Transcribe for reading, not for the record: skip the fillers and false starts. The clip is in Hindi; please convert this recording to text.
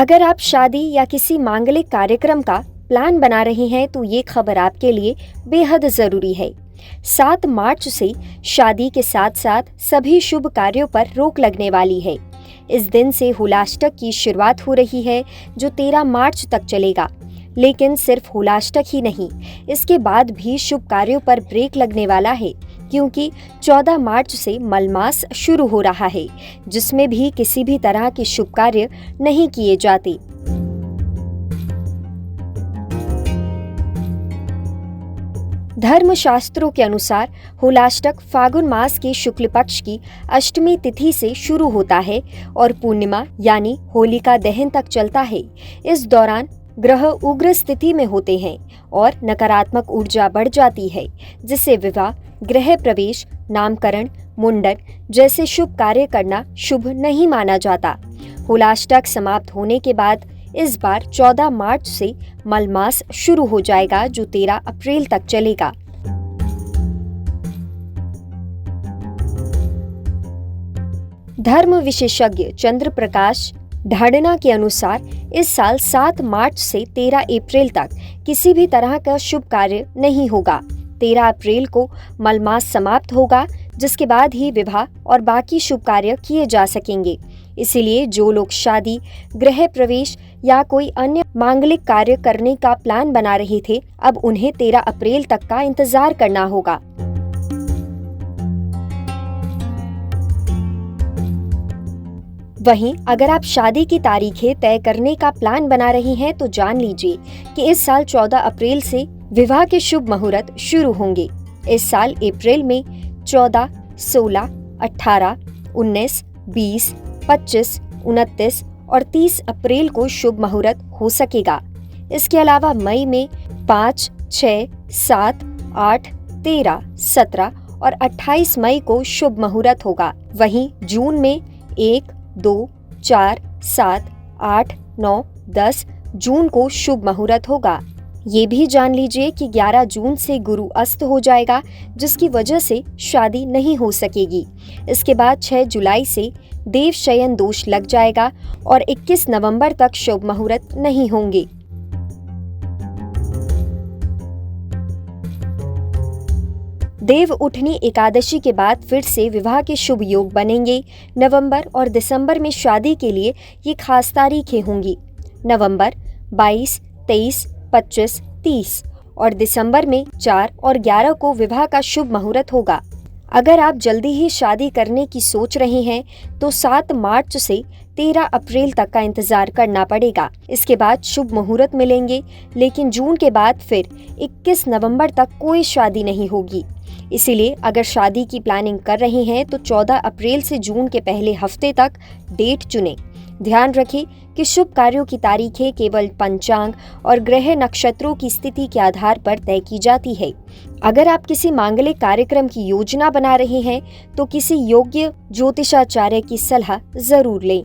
अगर आप शादी या किसी मांगलिक कार्यक्रम का प्लान बना रहे हैं तो ये खबर आपके लिए बेहद ज़रूरी है। 7 मार्च से शादी के साथ साथ सभी शुभ कार्यों पर रोक लगने वाली है। इस दिन से हुलाष्टक की शुरुआत हो रही है जो 13 मार्च तक चलेगा। लेकिन सिर्फ हुलाष्टक ही नहीं, इसके बाद भी शुभ कार्यों पर ब्रेक लगने वाला है क्योंकि 14 मार्च से मलमास शुरू हो रहा है जिसमें भी किसी भी तरह के शुभ कार्य नहीं किए जाते। धर्मशास्त्रों के अनुसार हुलाष्टक फागुन मास के शुक्ल पक्ष की अष्टमी तिथि से शुरू होता है और पूर्णिमा यानी होलिका दहन तक चलता है। इस दौरान ग्रह उग्र स्थिति में होते हैं और नकारात्मक ऊर्जा बढ़ जाती है, जिससे विवाह, गृह प्रवेश, नामकरण, मुंडन जैसे शुभ कार्य करना शुभ नहीं माना जाता। हुलाष्टक समाप्त होने के बाद इस बार 14 मार्च से मलमास शुरू हो जाएगा जो 13 अप्रैल तक चलेगा। धर्म विशेषज्ञ चंद्र प्रकाश ढाडना के अनुसार इस साल 7 मार्च से 13 अप्रैल तक किसी भी तरह का शुभ कार्य नहीं होगा। 13 अप्रैल को मलमास समाप्त होगा जिसके बाद ही विवाह और बाकी शुभ कार्य किए जा सकेंगे। इसीलिए जो लोग शादी, गृह प्रवेश या कोई अन्य मांगलिक कार्य करने का प्लान बना रहे थे, अब उन्हें 13 अप्रैल तक का इंतजार करना होगा। वहीं अगर आप शादी की तारीखें तय करने का प्लान बना रही हैं तो जान लीजिए कि इस साल 14 अप्रैल से विवाह के शुभ मुहूर्त शुरू होंगे। इस साल अप्रैल में 14, 16, 18, 19, 20, 25, 29 और 30 अप्रैल को शुभ मुहूर्त हो सकेगा। इसके अलावा मई में 5, 6, 7, 8, 13, 17 और 28 मई को शुभ मुहूर्त होगा। वहीं जून में 1, 2, 4, 7, 8, 9, 10 जून को शुभ मुहूर्त होगा। ये भी जान लीजिए कि 11 जून से गुरु अस्त हो जाएगा जिसकी वजह से शादी नहीं हो सकेगी। इसके बाद 6 जुलाई से देव शयन दोष लग जाएगा और 21 नवंबर तक शुभ मुहूर्त नहीं होंगे। देव उठनी एकादशी के बाद फिर से विवाह के शुभ योग बनेंगे। नवंबर और दिसंबर में शादी के लिए ये खास तारीखें होंगी। नवंबर 22, 23, 25, 30 और दिसंबर में 4 और 11 को विवाह का शुभ मुहूर्त होगा। अगर आप जल्दी ही शादी करने की सोच रहे हैं तो 7 मार्च से 13 अप्रैल तक का इंतजार करना पड़ेगा। इसके बाद शुभ मुहूर्त मिलेंगे, लेकिन जून के बाद फिर 21 नवंबर तक कोई शादी नहीं होगी। इसीलिए अगर शादी की प्लानिंग कर रहे हैं तो 14 अप्रैल से जून के पहले हफ्ते तक डेट चुनें। ध्यान रखें कि शुभ कार्यों की तारीखें केवल पंचांग और ग्रह नक्षत्रों की स्थिति के आधार पर तय की जाती है। अगर आप किसी मांगलिक कार्यक्रम की योजना बना रहे हैं तो किसी योग्य ज्योतिषाचार्य की सलाह जरूर लें।